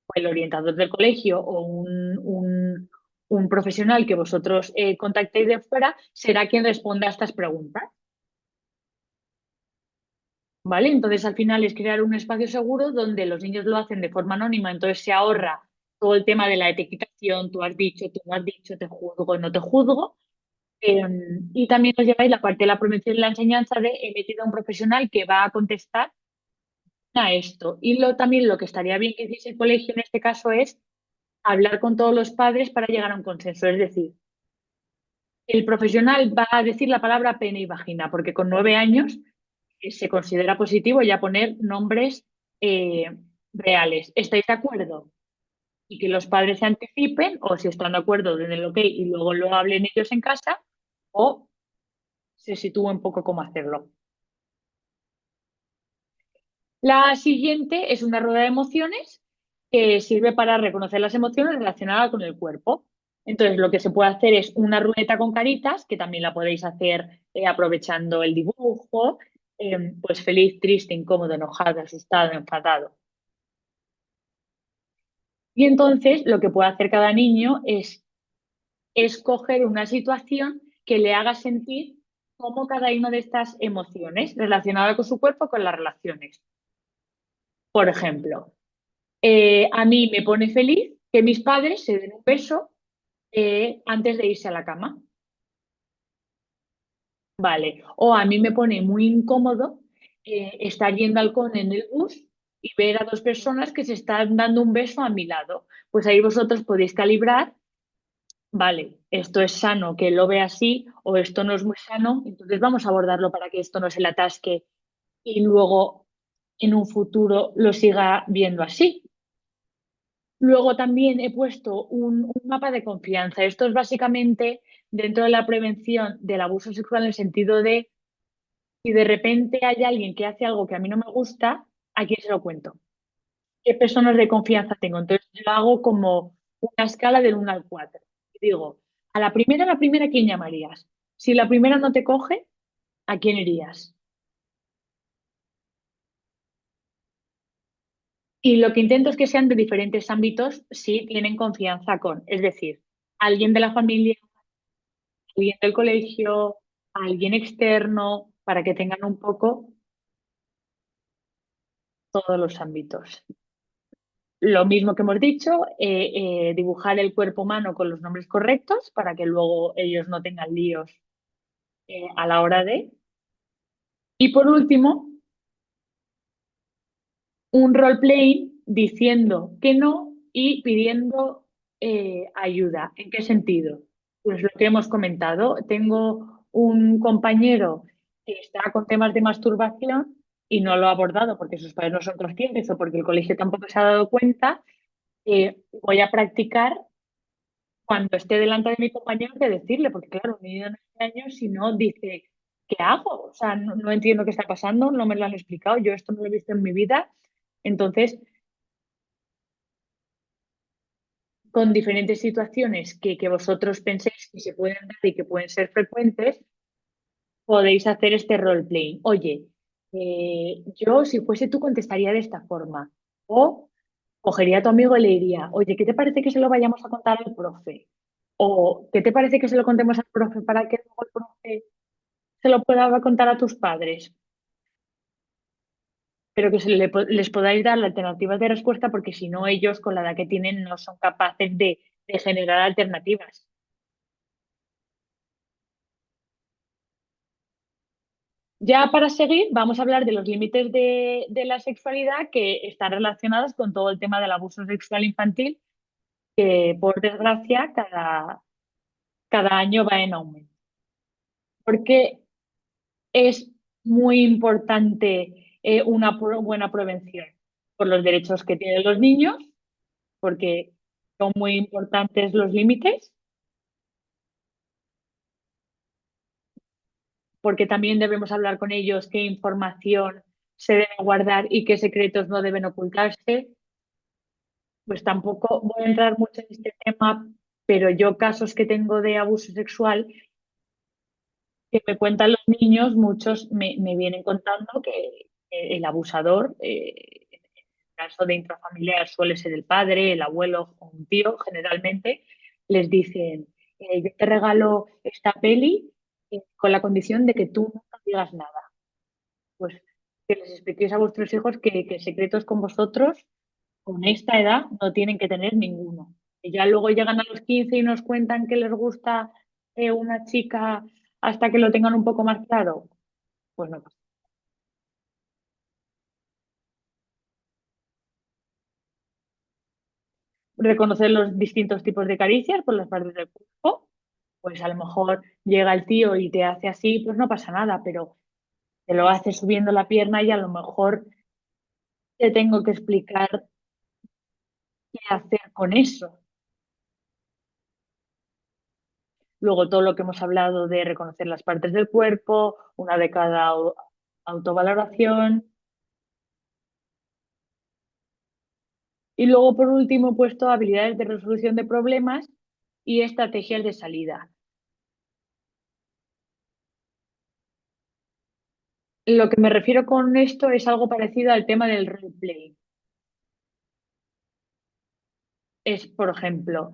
Speaker 1: o el orientador del colegio o un profesional que vosotros contactéis de fuera, será quien responda a estas preguntas. ¿Vale? Entonces al final es crear un espacio seguro donde los niños lo hacen de forma anónima, entonces se ahorra todo el tema de la etiquetación, tú has dicho, tú no has dicho, te juzgo, no te juzgo. Eh, y también os lleváis la parte de la prevención y la enseñanza de he metido a un profesional que va a contestar a esto. Y también lo que estaría bien que hiciese el colegio en este caso es hablar con todos los padres para llegar a un consenso. Es decir, el profesional va a decir la palabra pene y vagina, porque con 9 años se considera positivo ya poner nombres eh, reales. ¿Estáis de acuerdo? Y que los padres se anticipen, o si están de acuerdo, den el ok y luego lo hablen ellos en casa, o se sitúen un poco cómo hacerlo. La siguiente es una rueda de emociones que sirve para reconocer las emociones relacionadas con el cuerpo. Entonces, lo que se puede hacer es una ruleta con caritas, que también la podéis hacer aprovechando el dibujo, pues feliz, triste, incómodo, enojado, asustado, enfadado. Y entonces, lo que puede hacer cada niño es escoger una situación que le haga sentir cómo cada una de estas emociones relacionadas con su cuerpo, con las relaciones. Por ejemplo, a mí me pone feliz que mis padres se den un beso antes de irse a la cama, ¿vale? O a mí me pone muy incómodo estar yendo al con en el bus y ver a dos personas que se están dando un beso a mi lado. Pues ahí vosotros podéis calibrar, vale, esto es sano que lo vea así o esto no es muy sano, entonces vamos a abordarlo para que esto no se le atasque y luego en un futuro lo siga viendo así. Luego también he puesto un mapa de confianza. Esto es básicamente dentro de la prevención del abuso sexual en el sentido de si de repente hay alguien que hace algo que a mí no me gusta, ¿a quién se lo cuento? ¿Qué personas de confianza tengo? Entonces yo hago como una escala del 1 al 4. Y digo, a la primera, ¿a quién llamarías? Si la primera no te coge, ¿a quién irías? Y lo que intento es que sean de diferentes ámbitos si tienen confianza con, es decir, alguien de la familia, alguien del colegio, alguien externo, para que tengan un poco todos los ámbitos. Lo mismo que hemos dicho, dibujar el cuerpo humano con los nombres correctos para que luego ellos no tengan líos a la hora de. Y por último, un role-playing diciendo que no y pidiendo ayuda. ¿En qué sentido? Pues lo que hemos comentado. Tengo un compañero que está con temas de masturbación y no lo ha abordado porque sus padres no son conscientes o porque el colegio tampoco se ha dado cuenta, voy a practicar cuando esté delante de mi compañero que decirle, porque claro, un niño de 9 años si no dice, ¿qué hago? O sea, no entiendo qué está pasando, no me lo han explicado, yo esto no lo he visto en mi vida. Entonces, con diferentes situaciones que vosotros penséis que se pueden dar y que pueden ser frecuentes, podéis hacer este roleplay. Oye, yo si fuese tú contestaría de esta forma. O cogería a tu amigo y le diría, oye, ¿qué te parece que se lo vayamos a contar al profe? O ¿qué te parece que se lo contemos al profe para que luego el profe se lo pueda contar a tus padres? Pero que les podáis dar la alternativa de respuesta porque si no ellos con la edad que tienen no son capaces de generar alternativas. Ya para seguir, vamos a hablar de los límites de la sexualidad que están relacionados con todo el tema del abuso sexual infantil, que por desgracia cada año va en aumento. Porque es muy importante una buena prevención por los derechos que tienen los niños, porque son muy importantes los límites, porque también debemos hablar con ellos qué información se debe guardar y qué secretos no deben ocultarse. Pues tampoco voy a entrar mucho en este tema, pero yo casos que tengo de abuso sexual que me cuentan los niños, muchos me vienen contando que el abusador, en el caso de intrafamiliar, suele ser el padre, el abuelo o un tío, generalmente, les dicen, yo te regalo esta peli con la condición de que tú no digas nada. Pues que les expliquéis a vuestros hijos que secretos con vosotros con esta edad no tienen que tener ninguno. Y ya luego llegan a los 15 y nos cuentan que les gusta una chica hasta que lo tengan un poco más claro. Pues no pasa. Reconocer los distintos tipos de caricias por las partes del cuerpo. Pues a lo mejor llega el tío y te hace así, pues no pasa nada, pero te lo hace subiendo la pierna y a lo mejor te tengo que explicar qué hacer con eso. Luego todo lo que hemos hablado de reconocer las partes del cuerpo, una de cada autovaloración. Y luego, por último, he puesto habilidades de resolución de problemas y estrategias de salida. Lo que me refiero con esto es algo parecido al tema del roleplay. Es, por ejemplo,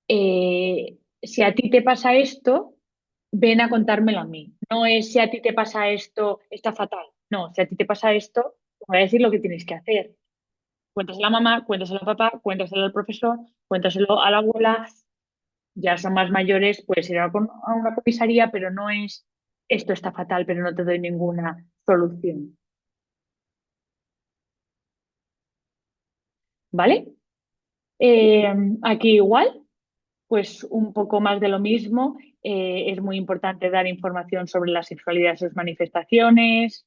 Speaker 1: si a ti te pasa esto, ven a contármelo a mí. No es si a ti te pasa esto, está fatal. No, si a ti te pasa esto, te voy a decir lo que tienes que hacer. Cuéntaselo a mamá, cuéntaselo a papá, cuéntaselo al profesor, cuéntaselo a la abuela. Ya son más mayores, puedes ir a una comisaría, pero no es esto está fatal, pero no te doy ninguna solución. ¿Vale? Eh, aquí igual, pues un poco más de lo mismo. Es muy importante dar información sobre la sexualidad y sus manifestaciones,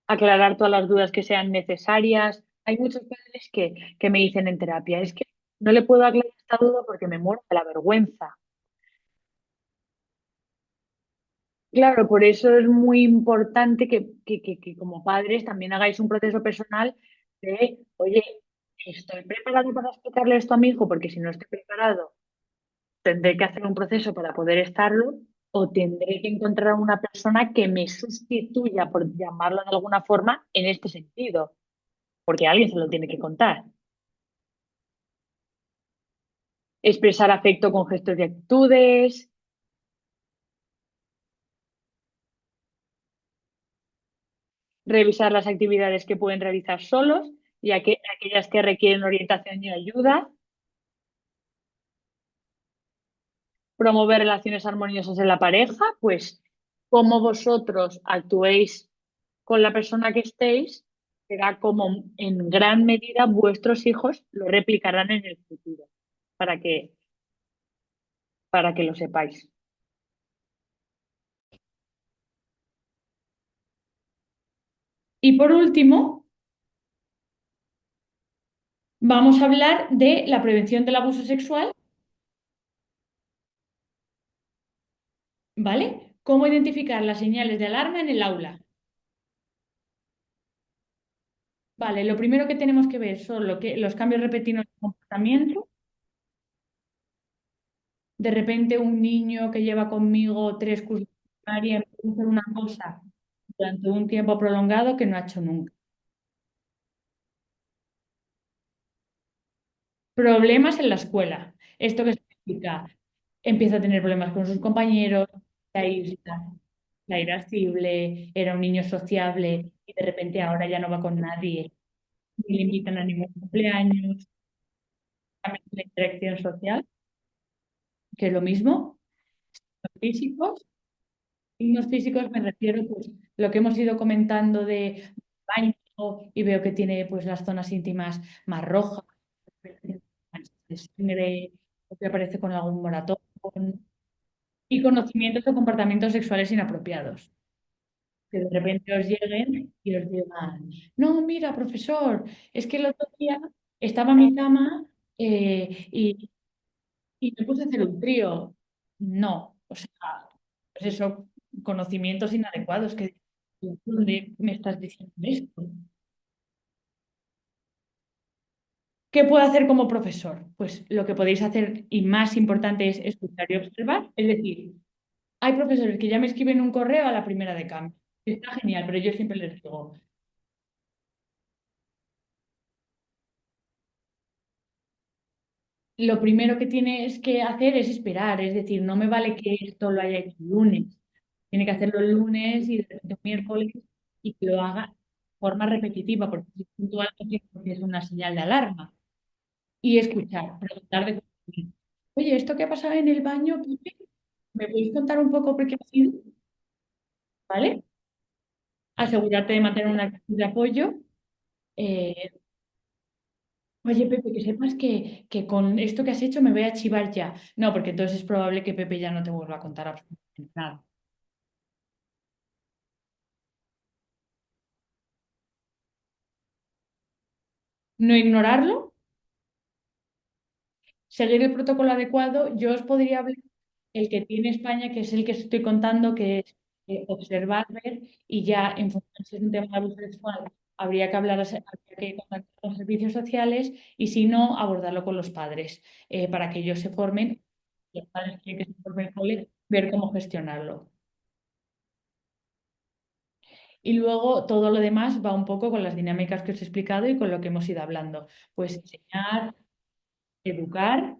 Speaker 1: aclarar todas las dudas que sean necesarias. Hay muchos padres que me dicen en terapia, es que no le puedo aclarar esta duda porque me muero de la vergüenza. Claro, por eso es muy importante que como padres también hagáis un proceso personal de, oye, estoy preparado para explicarle esto a mi hijo, porque si no estoy preparado, tendré que hacer un proceso para poder estarlo, o tendré que encontrar una persona que me sustituya, por llamarlo de alguna forma, en este sentido, porque alguien se lo tiene que contar. Expresar afecto con gestos y actitudes, revisar las actividades que pueden realizar solos y aquellas que requieren orientación y ayuda, promover relaciones armoniosas en la pareja, pues cómo vosotros actuéis con la persona que estéis, será como en gran medida vuestros hijos lo replicarán en el futuro, para que, para que lo sepáis.
Speaker 2: Y por último, vamos a hablar de la prevención del abuso sexual, ¿vale? Cómo identificar las señales de alarma en el aula. Vale, lo primero que tenemos que ver son los cambios repentinos de comportamiento. De repente un niño que lleva conmigo 3 cursos de primaria empieza a hacer una cosa durante un tiempo prolongado que no ha hecho nunca. Problemas en la escuela. ¿Esto qué significa? Empieza a tener problemas con sus compañeros, se aísla, era irascible, era un niño sociable y de repente ahora ya no va con nadie, ni le invitan a ningún cumpleaños, también la interacción social, que es lo mismo, los físicos. Signos físicos me refiero, pues, lo que hemos ido comentando de baño y veo que tiene pues las zonas íntimas más rojas, manchas de sangre, o que aparece con algún moratón y conocimientos o comportamientos sexuales inapropiados. Que de repente os lleguen y os digan, no, mira, profesor, es que el otro día estaba en mi cama y me puse a hacer un trío. No, o sea, pues eso, conocimientos inadecuados que ¿dónde me estás diciendo esto? ¿Qué puedo hacer como profesor? Pues lo que podéis hacer y más importante es escuchar y observar. Es decir, hay profesores que ya me escriben un correo a la primera de cambio. Está genial, pero yo siempre les digo, lo primero que tienes que hacer es esperar. Es decir, no me vale que esto lo haya hecho el lunes. Tiene que hacerlo el lunes y de repente un miércoles y que lo haga de forma repetitiva, porque si es puntual, porque es una señal de alarma. Y escuchar, preguntar de oye, ¿esto qué ha pasado en el baño, Pepe? ¿Me podéis contar un poco por qué ha sido? ¿Vale? Asegurarte de mantener una actitud de apoyo. Eh, Oye, Pepe, que sepas que con esto que has hecho me voy a chivar ya. No, porque entonces es probable que Pepe ya no te vuelva a contar absolutamente nada. No ignorarlo, seguir el protocolo adecuado. Yo os podría hablar el que tiene España, que es el que estoy contando, que es observar, ver y ya en función si es un tema de abuso sexual, habría que hablar, habría que contactar con los servicios sociales y si no, abordarlo con los padres para que ellos se formen. Los padres quieren que se forme el cole, ver cómo gestionarlo. Y luego todo lo demás va un poco con las dinámicas que os he explicado y con lo que hemos ido hablando. Pues enseñar, educar,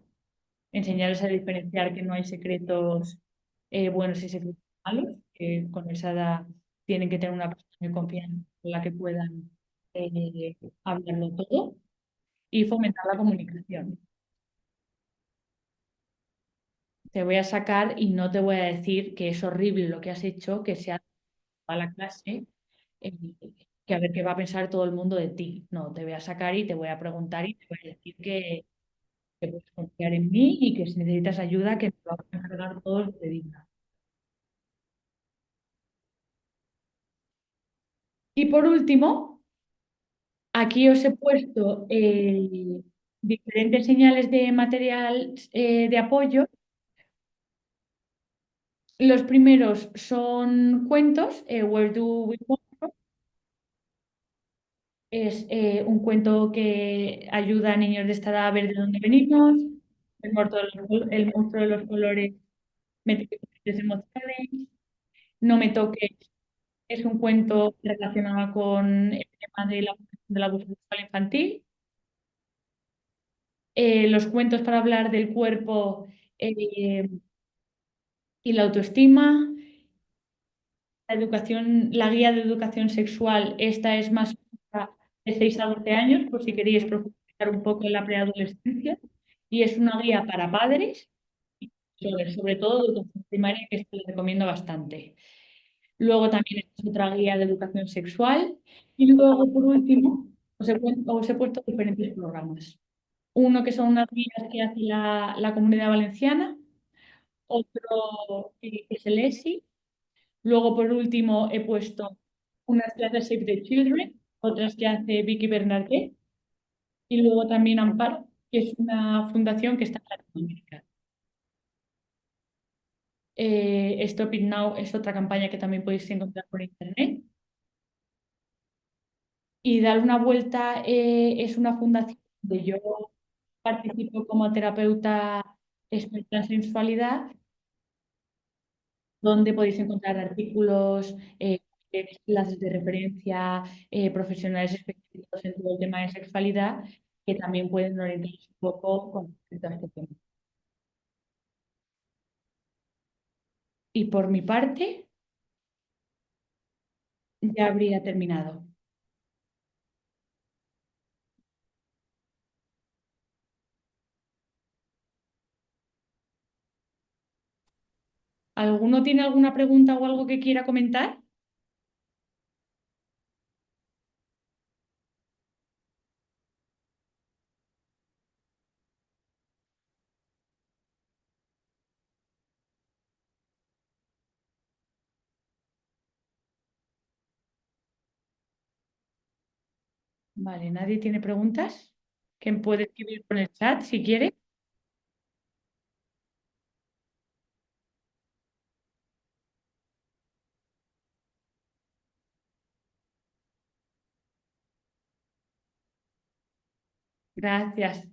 Speaker 2: enseñarles a diferenciar que no hay secretos buenos y secretos malos, que con esa edad tienen que tener una persona de confianza con la que puedan hablarlo todo y fomentar la comunicación. Te voy a sacar y no te voy a decir que es horrible lo que has hecho, que sea a la clase, eh, que a ver qué va a pensar todo el mundo de ti. No, te voy a sacar y te voy a preguntar y te voy a decir que puedes confiar en mí y que si necesitas ayuda, que me lo vamos a encargar todos de diga. Y por último, aquí os he puesto diferentes señales de material de apoyo. Los primeros son cuentos, Where Do We Go? Es un cuento que ayuda a niños de esta edad a ver de dónde venimos. El monstruo de los colores, diferentes emociones. No me toques es un cuento relacionado con el tema del abuso sexual infantil. Los cuentos para hablar del cuerpo eh, y la autoestima. La educación, la guía de educación sexual, esta es más para de 6 a 12 años, por si queréis profundizar un poco en la preadolescencia. Y es una guía para padres, sobre todo de educación primaria, que esto les recomiendo bastante. Luego también es otra guía de educación sexual. Y luego, por último, os he puesto diferentes programas. Uno que son unas guías que hace la Comunidad Valenciana, otro que es el ESI. Luego, por último, he puesto unas que hace Save the Children, otras que hace Vicky Bernardet, y luego también Amparo, que es una fundación que está en Latinoamérica. Stop It Now es otra campaña que también podéis encontrar por internet. Y Dar una vuelta es una fundación donde yo participo como terapeuta experta en sensualidad, donde podéis encontrar artículos, clases de referencia, profesionales específicos en todo el tema de sexualidad, que también pueden orientaros un poco con respecto a este tema. Y por mi parte, ya habría terminado. ¿Alguno tiene alguna pregunta o algo que quiera comentar? Vale, ¿nadie tiene preguntas? Que puede escribir por el chat si quiere. Gracias.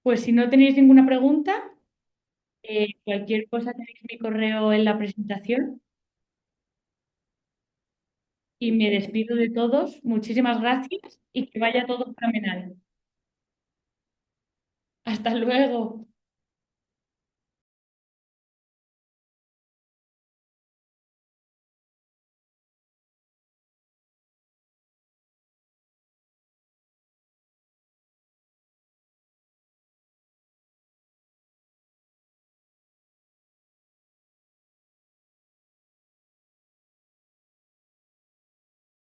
Speaker 2: Pues si no tenéis ninguna pregunta, cualquier cosa tenéis mi correo en la presentación y me despido de todos. Muchísimas gracias y que vaya todo fenomenal. Hasta luego.